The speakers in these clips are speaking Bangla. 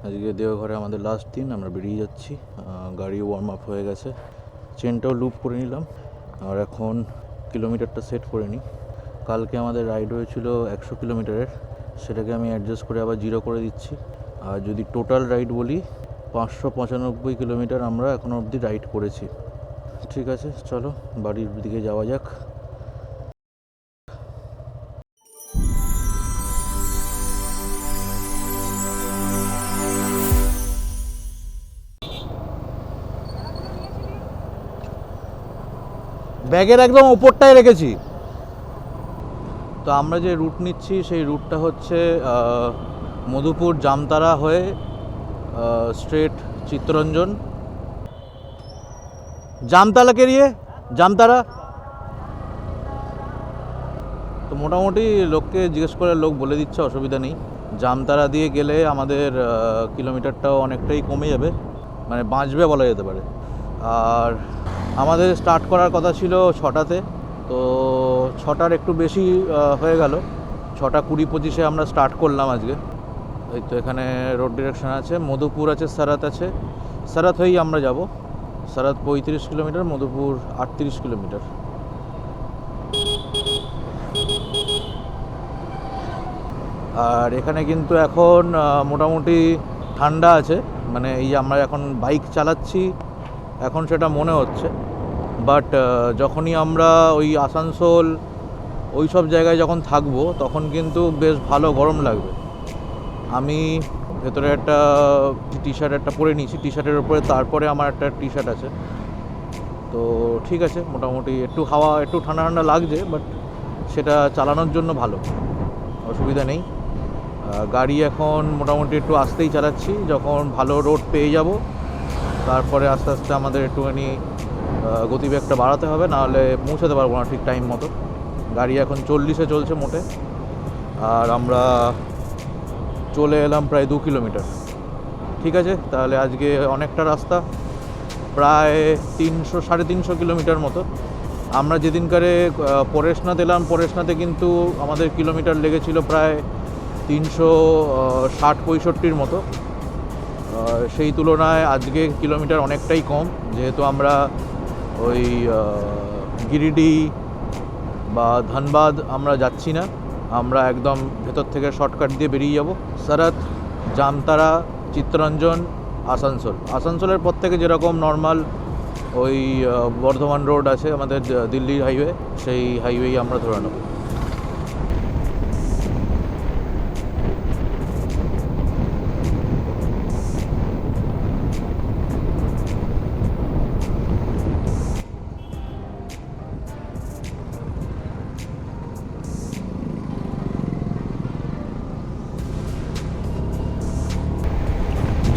আজকে দেওঘরে আমাদের লাস্ট দিন, আমরা বেরিয়ে যাচ্ছি। গাড়ি ওয়ার্ম আপ হয়ে গেছে, চেনটাও লুপ করে নিলাম, আর এখন কিলোমিটারটা সেট করে নিই। কালকে আমাদের রাইড হয়েছিল 100 কিলোমিটারের, সেটাকে আমি অ্যাডজাস্ট করে আবার 0 করে দিচ্ছি। আর যদি টোটাল রাইড বলি, 595 কিলোমিটার আমরা এখনও অবধি রাইড করেছি। ঠিক আছে, চলো বাড়ির দিকে যাওয়া যাক। ব্যাগের একদম ওপরটায় রেখেছি। তো আমরা যে রুট নিচ্ছি সেই রুটটা হচ্ছে মধুপুর জামতারা হয়ে স্ট্রেট চিত্তরঞ্জন, জামতালা কেরিয়ে জামতারা। তো মোটামুটি লোককে জিজ্ঞেস করে লোক বলে দিচ্ছে, অসুবিধা নেই। জামতারা দিয়ে গেলে আমাদের কিলোমিটারটাও অনেকটাই কমে যাবে, মানে বাঁচবে বলা যেতে পারে। আর আমাদের স্টার্ট করার কথা ছিল 6টাতে, তো 6টার একটু বেশি হয়ে গেল। 6টা 20-25 আমরা স্টার্ট করলাম আজকে। এই তো এখানে রোড ডিরেকশন আছে, মধুপুর আছে, সারাত আছে। সারাত হয়েই আমরা যাব। সারাত 35 কিলোমিটার, মধুপুর 38 কিলোমিটার। আর এখানে কিন্তু এখন মোটামুটি ঠান্ডা আছে, মানে এই আমরা এখন বাইক চালাচ্ছি এখন সেটা মনে হচ্ছে, বাট যখনই আমরা ওই আসানসোল ওই সব জায়গায় যখন থাকবো তখন কিন্তু বেশ ভালো গরম লাগবে। আমি ভেতরে একটা টি শার্ট একটা পরে নিয়েছি, টি শার্টের উপরে তারপরে আমার একটা টি শার্ট আছে। তো ঠিক আছে, মোটামুটি একটু হাওয়া একটু ঠান্ডা ঠান্ডা লাগছে, বাট সেটা চালানোর জন্য ভালো, অসুবিধা নেই। গাড়ি এখন মোটামুটি একটু আস্তেই চালাচ্ছি, যখন ভালো রোড পেয়ে যাব তারপরে আস্তে আস্তে আমাদের একটুখানি গতিবেগটা বাড়াতে হবে, নাহলে পৌঁছাতে পারবো না ঠিক টাইম মতো। গাড়ি এখন 40-এ চলছে মোটে, আর আমরা চলে এলাম প্রায় 2 কিলোমিটার। ঠিক আছে, তাহলে আজকে অনেকটা রাস্তা, প্রায় 300-350 কিলোমিটার মতো। আমরা যেদিনকারে পরেশনাথ এলাম, পরেশনাথে কিন্তু আমাদের কিলোমিটার লেগেছিল প্রায় 360-65 মতো। সেই তুলনায় আজকে কিলোমিটার অনেকটাই কম, যেহেতু আমরা ওই গিরিডি বা ধানবাদ আমরা যাচ্ছি না, আমরা একদম ভেতর থেকে শর্টকাট দিয়ে বেরিয়ে যাব। সারাত, জামতারা, চিত্তরঞ্জন, আসানসোল। আসানসোলের পর থেকে যেরকম নর্মাল ওই বর্ধমান রোড আছে আমাদের, দিল্লির হাইওয়ে, সেই হাইওয়েই আমরা ধরে নেব।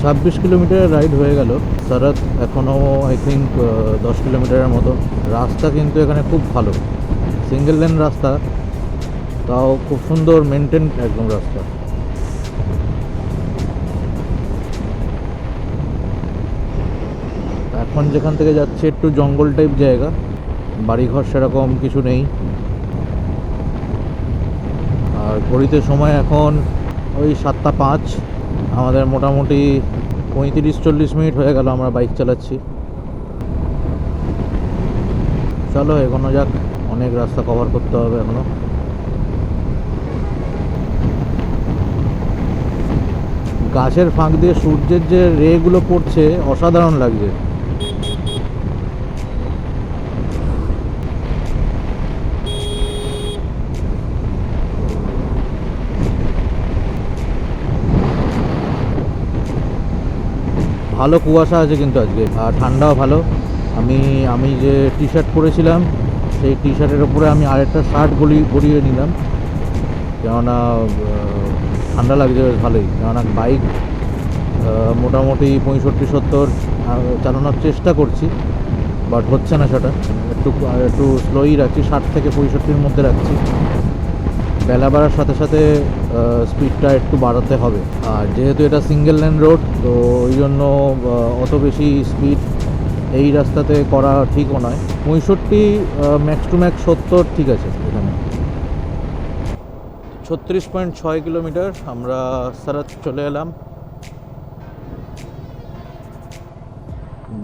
26 কিলোমিটারের রাইড হয়ে গেল। সারাত এখনও আই থিঙ্ক 10 কিলোমিটারের মতো। রাস্তা কিন্তু এখানে খুব ভালো, সিঙ্গেল লেন রাস্তা, তাও খুব সুন্দর মেনটেন একদম রাস্তা। এখন যেখান থেকে যাচ্ছে একটু জঙ্গল টাইপ জায়গা, বাড়িঘর সেরকম কিছু নেই। আর ঘড়িতে সময় এখন ওই 7টা 5। আমাদের মোটামুটি 35-40 মিনিট হয়ে গেল আমরা বাইক চালাচ্ছি। চলো এগোনো যাক, অনেক রাস্তা কভার করতে হবে এখনো। গাছের ফাঁক দিয়ে সূর্যের যে রেগুলো পড়ছে অসাধারণ লাগছে। ভালো কুয়াশা আছে কিন্তু আজকে, আর ঠান্ডাও ভালো। আমি যে টি শার্ট পরেছিলাম সেই টি শার্টের ওপরে আমি আরেকটা শার্ট গড়িয়ে নিলাম, কেননা ঠান্ডা লাগছে বেশ ভালোই। কেননা বাইক মোটামুটি 65-70 চালানোর চেষ্টা করছি, বাট হচ্ছে না সেটা। একটু স্লোই রাখছি, 60 থেকে 65-র মধ্যে রাখছি। বেলা বাড়ার সাথে সাথে স্পিডটা একটু বাড়াতে হবে। আর যেহেতু এটা সিঙ্গেল লেন রোড, তো ওই জন্য অত বেশি স্পিড এই রাস্তাতে করা ঠিকও নয়। 65 ম্যাক্স টু ম্যাক্স 70 ঠিক আছে। এখানে 36.6 কিলোমিটার আমরা সারাত চলে এলাম।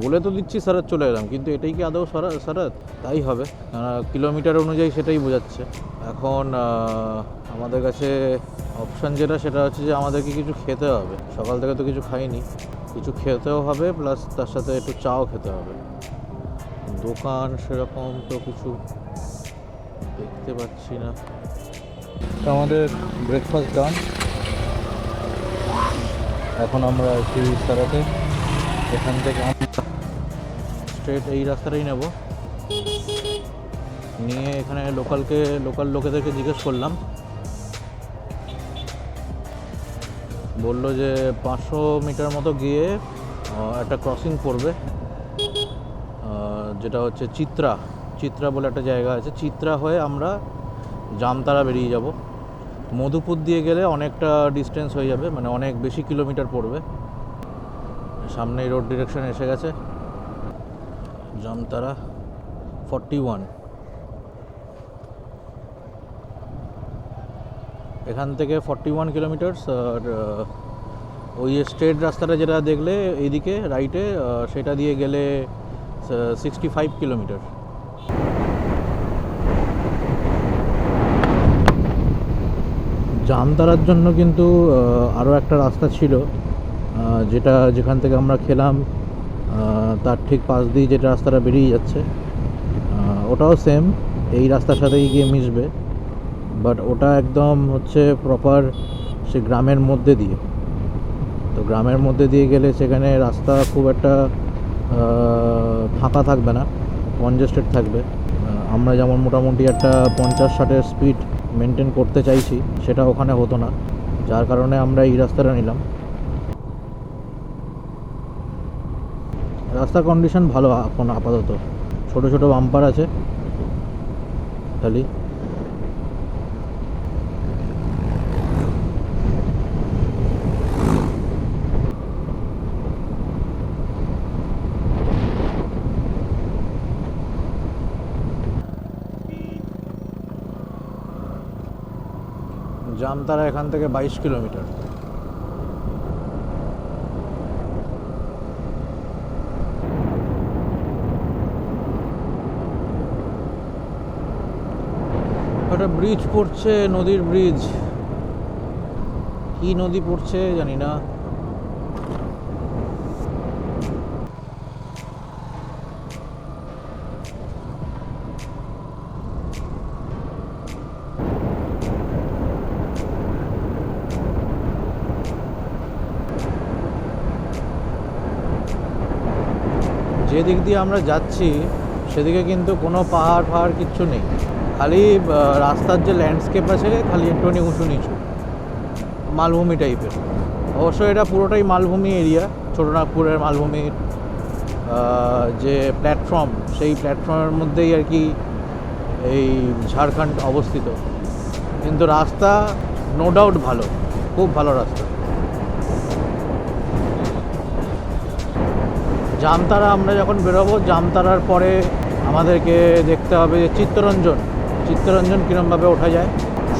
বলে তো দিচ্ছি সারাত চলে এলাম, কিন্তু এটাই কি আদৌ সারাত? তাই হবে, কিলোমিটার অনুযায়ী সেটাই বোঝাচ্ছে। এখন আমাদের কাছে অপশান যেটা, সেটা হচ্ছে যে আমাদেরকে কিছু খেতে হবে। সকাল থেকে তো কিছু খাইনি, কিছু খেতেও হবে, প্লাস তার সাথে একটু চাও খেতে হবে। দোকান সেরকম তো কিছু দেখতে পাচ্ছি না। তো আমাদের ব্রেকফাস্ট ডান। এখন আমরা একটু সারাতে, এখান থেকে আমরা স্ট্রেট এই রাস্তাটাই নেব। নিয়ে এখানে লোকাল লোকেদেরকে জিজ্ঞেস করলাম, বললো যে 500 মিটার মতো গিয়ে একটা ক্রসিং পড়বে, যেটা হচ্ছে চিত্রা বলে একটা জায়গা আছে। চিত্রা হয়ে আমরা জামতারা বেরিয়ে যাব। মধুপুর দিয়ে গেলে অনেকটা ডিস্টেন্স হয়ে যাবে, মানে অনেক বেশি কিলোমিটার পড়বে। সামনেই রোড ডিরেকশন এসে গেছে, জামতারা 41। এখান থেকে 41 কিলোমিটার্স। আর ওই স্ট্রেট রাস্তাটা যেটা দেখলে এইদিকে রাইটে, সেটা দিয়ে গেলে 65 কিলোমিটার। জামতারার জন্য কিন্তু আরও একটা রাস্তা ছিল, যেখান থেকে আমরা খেলাম, তার ঠিক পাশ দিয়ে যেটা রাস্তাটা বেরিয়ে যাচ্ছে, ওটাও সেম এই রাস্তার সাথেই গিয়ে মিশবে। বাট ওটা একদম হচ্ছে প্রপার সে গ্রামের মধ্যে দিয়ে। তো গ্রামের মধ্যে দিয়ে গেলে সেখানে রাস্তা খুব একটা ফাঁকা থাকবে না, কনজেস্টেড থাকবে। আমরা যেমন মোটামুটি একটা 50-60-এর স্পিড মেনটেন করতে চাইছি, সেটা ওখানে হতো না, যার কারণে আমরা এই রাস্তাটা নিলাম। রাস্তার কন্ডিশন ভালো এখন আপাতত, ছোট ছোট বাম্পার আছে খালি। জামতারা এখান থেকে 22 কিলোমিটার। একটা ব্রিজ পড়ছে, নদীর ব্রিজ। কি নদী পড়ছে জানি না। যেদিক দিয়ে আমরা যাচ্ছি সেদিকে কিন্তু কোনো পাহাড় কিচ্ছু নেই, খালি রাস্তার যে ল্যান্ডস্কেপ আছে খালি একটুখানি উঁচু নিচু মালভূমি টাইপের। অবশ্য এটা পুরোটাই মালভূমি এরিয়া, ছোটনাগপুরের মালভূমির যে প্ল্যাটফর্ম, সেই প্ল্যাটফর্মের মধ্যেই আর কি এই ঝাড়খণ্ড অবস্থিত। কিন্তু রাস্তা নো ডাউট ভালো, খুব ভালো রাস্তা। জামতারা আমরা যখন বেরোবো, জামতারার পরে আমাদেরকে দেখতে হবে যে চিত্তরঞ্জন কীরমভাবে ওঠা যায়।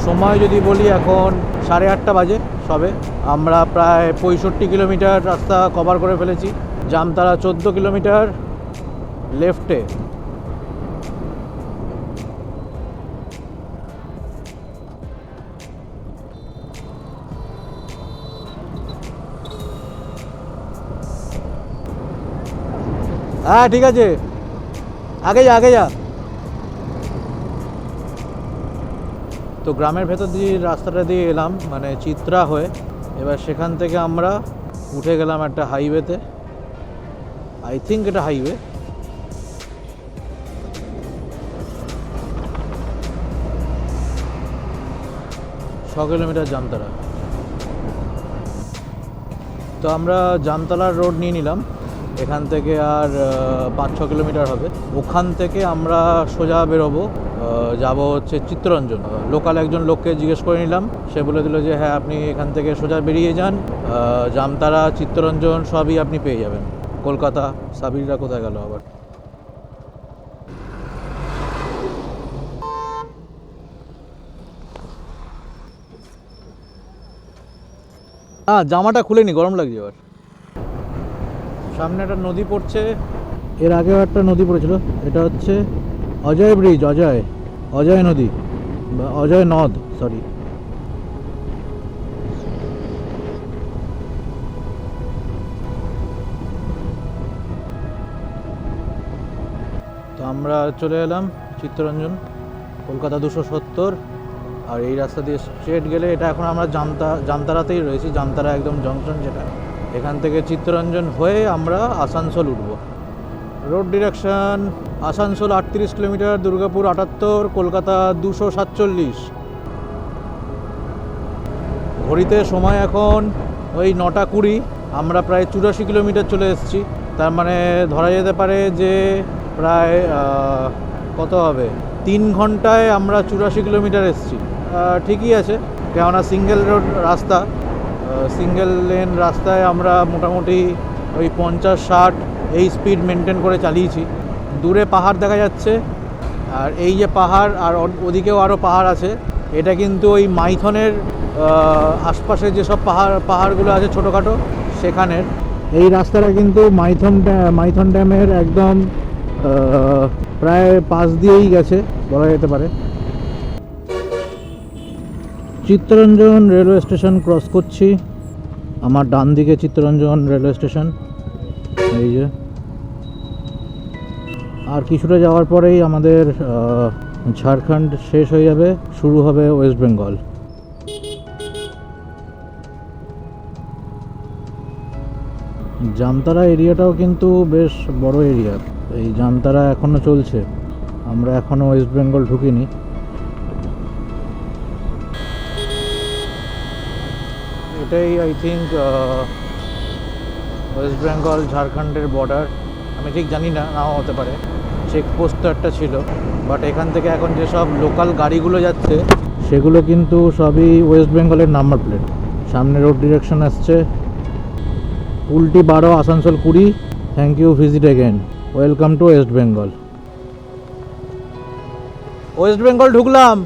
সময় যদি বলি, এখন 8:30 বাজে সবে। আমরা প্রায় 65 কিলোমিটার রাস্তা কভার করে ফেলেছি। জামতারা 14 কিলোমিটার লেফটে। হ্যাঁ ঠিক আছে, আগে যা। তো গ্রামের ভেতর দিয়ে রাস্তাটা দিয়ে এলাম, মানে চিত্রা হয়ে। এবার সেখান থেকে আমরা উঠে গেলাম একটা হাইওয়েতে, আই থিঙ্ক এটা হাইওয়ে। কিলোমিটার জামতারা। তো আমরা জামতলার রোড নিয়ে নিলাম, এখান থেকে আর 5-6 কিলোমিটার হবে। ওখান থেকে আমরা সোজা বেরোবো, যাব হচ্ছে চিত্তরঞ্জন। লোকাল একজন লোককে জিজ্ঞেস করে নিলাম, সে বলে দিল যে হ্যাঁ আপনি এখান থেকে সোজা বেরিয়ে যান, জামতারা চিত্তরঞ্জন সবই আপনি পেয়ে যাবেন। কলকাতা। সাবিররা কোথায় গেল আবার? জামাটা খুলে নি, গরম লাগছে। এবার সামনে একটা নদী পড়ছে, এর আগেও একটা নদী পড়েছিল, এটা হচ্ছে অজয় ব্রিজ, অজয় নদী বা অজয় নদ, সরি। তো আমরা চলে এলাম চিত্তরঞ্জন, কলকাতা 270। আর এই রাস্তা দিয়ে স্ট্রেট গেলে, এটা এখন আমরা জামতারাতেই রয়েছি, জামতারা একদম জংশন যেটা, এখান থেকে চিত্তরঞ্জন হয়ে আমরা আসানসোল উঠব। Road direction Asansol 38 kilometre, Durgapur 78, Kolkata 247। ঘড়িতে সময় এখন ওই 9:20, আমরা প্রায় 84 কিলোমিটার চলে এসেছি। তার মানে ধরা যেতে পারে যে প্রায় কত হবে, 3 ঘন্টায় আমরা 84 কিলোমিটার এসেছি। ঠিকই আছে, কেননা সিঙ্গেল রোড রাস্তা, সিঙ্গেল লেন রাস্তায় আমরা মোটামুটি ওই 50-60 এই স্পিড মেনটেন করে চালিয়েছি। দূরে পাহাড় দেখা যাচ্ছে, আর এই যে পাহাড়, আর ওদিকেও আরও পাহাড় আছে, এটা কিন্তু ওই মাইথনের আশপাশে যেসব পাহাড়গুলো আছে ছোটোখাটো, সেখানের। এই রাস্তাটা কিন্তু মাইথন ড্যামের একদম প্রায় পাশ দিয়েই গেছে বলা যেতে পারে। চিত্তরঞ্জন রেলওয়ে স্টেশন ক্রস করছি, আমার ডান দিকে চিত্তরঞ্জন রেলওয়ে স্টেশন, এই যে। আর কিছুটা যাওয়ার পরেই আমাদের ঝাড়খণ্ড শেষ হয়ে যাবে, শুরু হবে ওয়েস্ট বেঙ্গল। জামতারা এরিয়াটাও কিন্তু বেশ বড় এরিয়া, এই জামতারা এখনও চলছে, আমরা এখনও ওয়েস্ট বেঙ্গল ঢুকিনি। এটাই আই থিঙ্ক ওয়েস্ট বেঙ্গল ঝাড়খণ্ডের বর্ডার, আমি ঠিক জানি না, নাও হতে পারে। চেকপোস্ট তো একটা ছিল, বাট এখান থেকে এখন যেসব লোকাল গাড়িগুলো যাচ্ছে সেগুলো কিন্তু সবই ওয়েস্ট বেঙ্গলের নাম্বার প্লেট। সামনে রোড ডিরেকশন আসছে, উল্টি 12 Asansol 20, thank you, visit again, welcome to West Bengal. West Bengal ঢুকলাম।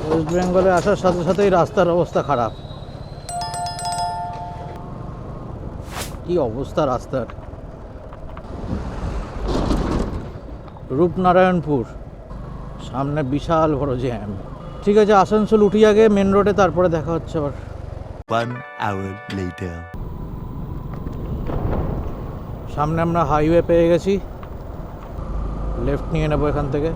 ওয়েস্ট বেঙ্গলে আসার সাথে সাথেই রাস্তার অবস্থা খারাপ। কি অবস্থা রাস্তার! রূপনারায়ণপুর, সামনে বিশাল বড় জ্যাম। ঠিক আছে, আসানসোল উঠি আগে মেন রোডে, তারপরে দেখা হচ্ছে আবার। 1 hour later. সামনে আমরা হাইওয়ে পেয়ে গেছি, লেফট নিয়ে নেবো এখান থেকে।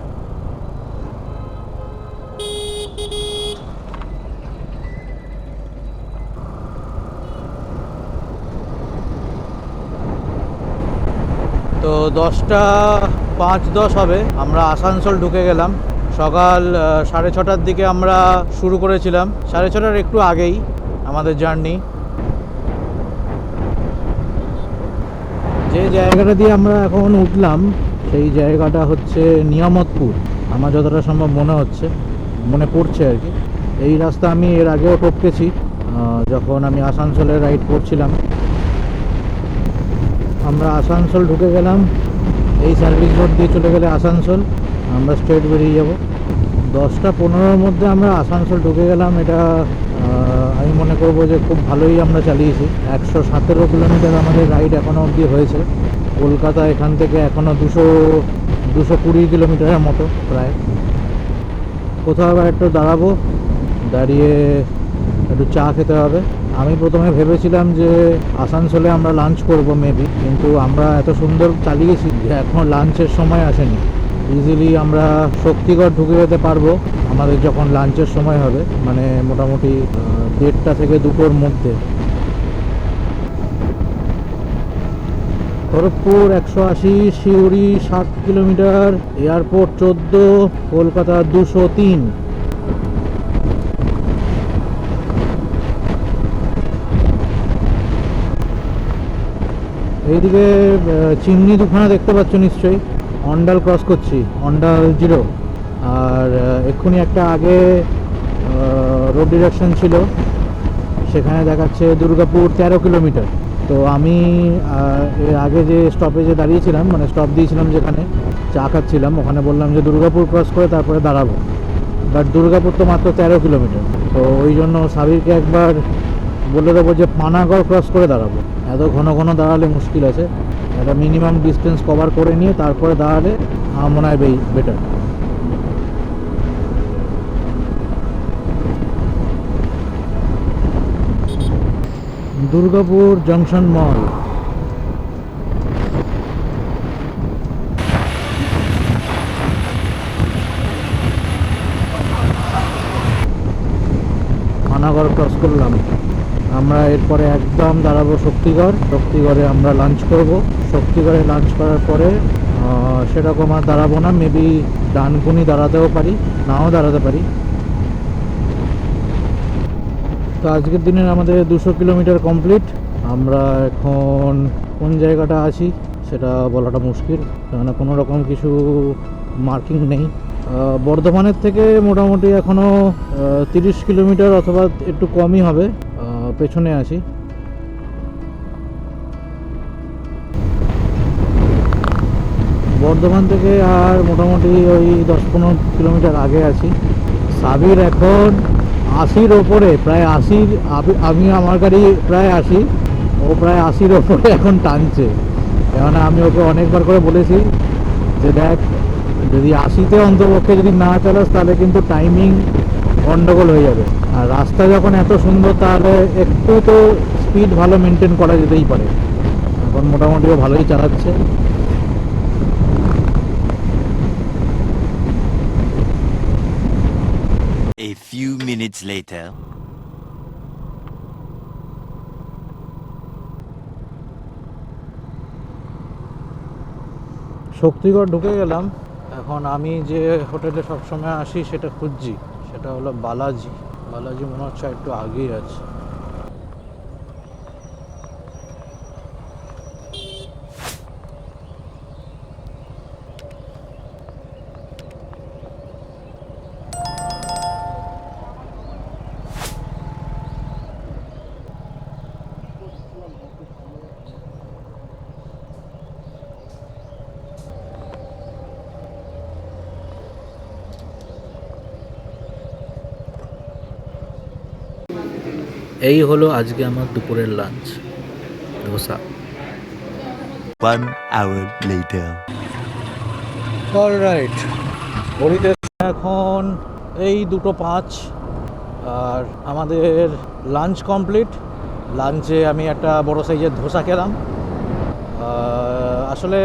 তো 10:05-10 হবে, আমরা আসানসোল ঢুকে গেলাম। সকাল 6:30টার দিকে আমরা শুরু করেছিলাম, 6:30টার একটু আগেই আমাদের জার্নি। যে জায়গাটা দিয়ে আমরা এখন উঠলাম সেই জায়গাটা হচ্ছে নিয়ামতপুর, আমার যতটা সম্ভব মনে পড়ছে আর কি। এই রাস্তা আমি এর আগেও টপকেছি, যখন আমি আসানসোলে রাইড করছিলাম। আমরা আসানসোল ঢুকে গেলাম, এই সার্ভিস রোড দিয়ে চলে গেলে আসানসোল, আমরা স্ট্রেট বেরিয়ে যাব। 10:15-র মধ্যে আমরা আসানসোল ঢুকে গেলাম। এটা আমি মনে করবো যে খুব ভালোই আমরা চালিয়েছি। 117 কিলোমিটার আমাদের রাইড এখনও অবধি হয়েছে। কলকাতা এখান থেকে এখনও 220 কিলোমিটারের মতো প্রায়। কোথাও আবার একটু দাঁড়াবো, দাঁড়িয়ে একটু চা খেতে হবে। আমি প্রথমে ভেবেছিলাম যে আসানসোলে আমরা লাঞ্চ করব মেবি, কিন্তু আমরা এত সুন্দর চালিয়েছি যে এখনও লাঞ্চের সময় আসেনি। ইজিলি আমরা শক্তিগড় ঢুকে যেতে পারবো আমাদের যখন লাঞ্চের সময় হবে, মানে মোটামুটি 1:30 থেকে 2টোর মধ্যে। Kharagpur 180, Suri 60 kilometre, airport 14, Kolkata 203। এইদিকে চিমনি দুখানা দেখতে পাচ্ছ নিশ্চয়ই, অন্ডাল ক্রস করছি, অন্ডাল 0। আর এক্ষুনি একটা আগে রোড ডিরেকশন ছিল, সেখানে দেখাচ্ছে দুর্গাপুর 13 কিলোমিটার। তো আমি এর আগে যে স্টপেজে দাঁড়িয়েছিলাম, মানে স্টপ দিয়েছিলাম যেখানে চা খাচ্ছিলাম, ওখানে বললাম যে দুর্গাপুর ক্রস করে তারপরে দাঁড়াবো, বাট দুর্গাপুর তো মাত্র 13 কিলোমিটার। তো ওই জন্য সাবিরকে একবার বলে দেবো যে পানাগড় ক্রস করে দাঁড়াবো। এত ঘন ঘন দাঁড়ালে মুশকিল আছে, একটা মিনিমাম ডিস্টেন্স কভার করে নিয়ে তারপরে দাঁড়ালে আমার মনে হয় better. Durgapur junction mall. Panagarh cross করলাম। আমরা এরপরে একদম দাঁড়াবো শক্তিগড়। শক্তিগড়ে আমরা লাঞ্চ করব। শক্তিগড়ে লাঞ্চ করার পরে সেরকম আর দাঁড়াবো না, মেবি ডানকুনি দাঁড়াতেও পারি, নাও দাঁড়াতে পারি। তো আজকের দিনের আমাদের 200 কিলোমিটার কমপ্লিট। আমরা এখন কোন জায়গাটা আছি সেটা বলাটা মুশকিল, কেন কোনো রকম কিছু মার্কিং নেই। বর্ধমানের থেকে মোটামুটি এখনও 30 কিলোমিটার অথবা একটু কমই হবে পেছনে আছি। বর্ধমান থেকে আর মোটামুটি ওই 10-15 কিলোমিটার আগে আছি। সাবির এখন 80-র ওপরে, প্রায় 80, আমি আমার গাড়ি প্রায় 80, ও প্রায় 80-র ওপরে এখন টানছে। কেননা আমি ওকে অনেকবার করে বলেছি যে দেখ, যদি 80-তে অন্তপক্ষে যদি না চালাস তাহলে কিন্তু টাইমিং গন্ডগোল হয়ে যাবে। আর রাস্তা যখন এত সুন্দর তাহলে একটু তো স্পিড ভালো মেনটেন করা যেতেই পারে। এখন মোটামুটি ও ভালোই চালাচ্ছে। A few minutes later. Shaktigarh ঢুকে গেলাম। এখন আমি যে হোটেলে সবসময় আসি সেটা খুঁজছি, সেটা হলো বালাজি। বালাজি মনে হচ্ছে একটু আগেই আছে। এই হলো আজকে আমার দুপুরের lunch, dosa. 1 hour later. Alright, ঘড়িতে এখন এই 2:05 আর আমাদের লাঞ্চ কমপ্লিট। লাঞ্চে আমি একটা বড় সাইজের ধোসা খেলাম। আসলে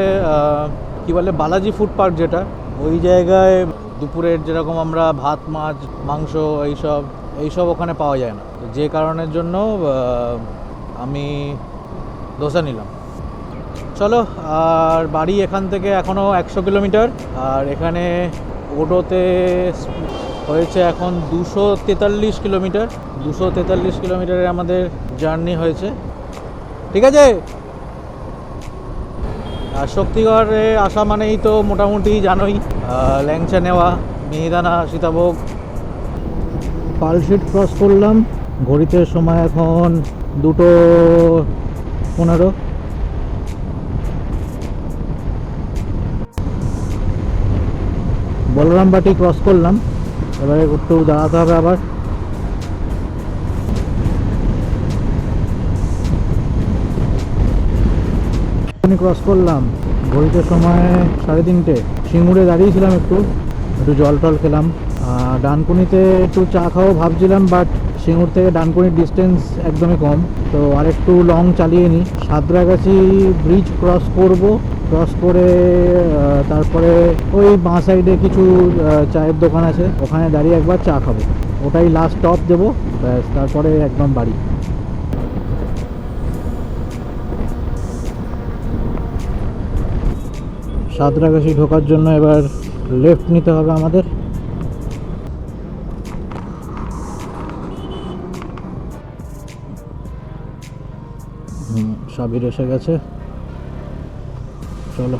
কি বলে, বালাজি ফুড পার্ক যেটা, ওই জায়গায় দুপুরের যেরকম আমরা ভাত, মাছ, মাংস এইসব ওখানে পাওয়া যায় না। যে কারণের জন্য আমি ধোসা নিলাম। চলো, আর বাড়ি এখান থেকে এখনও 100 কিলোমিটার। আর এখানে ওডোতে হয়েছে এখন 243 কিলোমিটার। 243 কিলোমিটারে আমাদের জার্নি হয়েছে। ঠিক আছে। আর শক্তিগড়ে আসা মানেই তো মোটামুটি জানোই, ল্যাংচা নেওয়া, মিহিদানা, সীতাভোগ। পালশিট ক্রস করলাম। ঘড়িতে সময় এখন 2:15। বলরামবাটি ক্রস করলাম। এবারে একটু দাঁড়াতে হবে আবার। ক্রস করলাম। ঘড়িতে সময় 3:30। সিঙ্গুরে দাঁড়িয়েছিলাম, একটু জল টল খেলাম। ডানকুনিতে একটু চা খাওয়া ভাবছিলাম, বাট সিঙ্গুর থেকে ডানকুনির ডিস্টেন্স একদমই কম, তো আরেকটু লং চালিয়ে নিই। সাঁতরাগাছি ব্রিজ ক্রস করব। ক্রস করে তারপরে ওই বাঁ সাইডে কিছু চায়ের দোকান আছে, ওখানে দাঁড়িয়ে একবার চা খাবো। ওটাই লাস্ট স্টপ দেবো, ব্যাস তারপরে একদম বাড়ি। সাঁতরাগাছি ঢোকার জন্য এবার লেফট নিতে হবে আমাদের। সাবির এসে গেছে, চলো।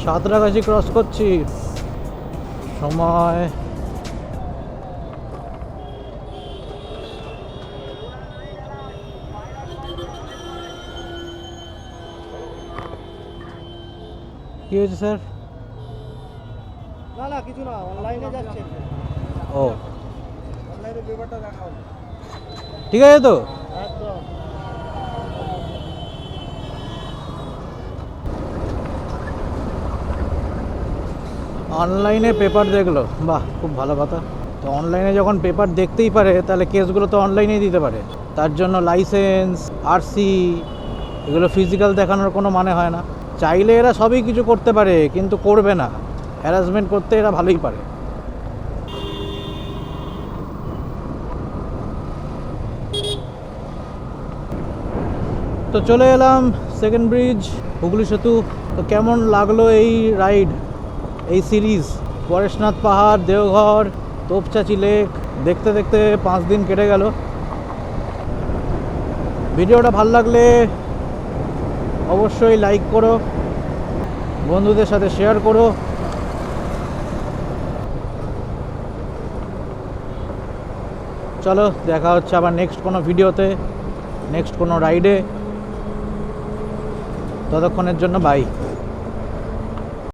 সাঁতরাগাছি ক্রস করছি, সময় কি হয়েছে স্যার? না না কিছু না, অনলাইনে যাচ্ছে, ও অনলাইনে পেপারটা দেখাও। ঠিক আছে তো। একদম। অনলাইনে পেপার দেখলো, বাহ খুব ভালো কথা। তো অনলাইনে যখন পেপার দেখতেই পারে তাহলে কেসগুলো তো অনলাইনেই দিতে পারে। তার জন্য লাইসেন্স, আরসি এগুলো ফিজিক্যাল দেখানোর কোনো মানে হয় না। চাইলে এরা সবই কিছু করতে পারে কিন্তু করবে না, হ্যারাসমেন্ট করতে এরা ভালোই পারে। তো চলে এলাম সেকেন্ড ব্রিজ, হুগলি সেতু। তো কেমন লাগলো এই রাইড, এই সিরিজ? পরেশনাথ পাহাড়, দেওঘর, তোপচাঁচি লেক দেখতে দেখতে 5 দিন কেটে গেল। ভিডিওটা ভালো লাগলে অবশ্যই লাইক করো, বন্ধুদের সাথে শেয়ার করো। চলো দেখা হচ্ছে আবার নেক্সট কোনো ভিডিওতে, নেক্সট কোনো রাইডে। ততক্ষণের জন্য বাই।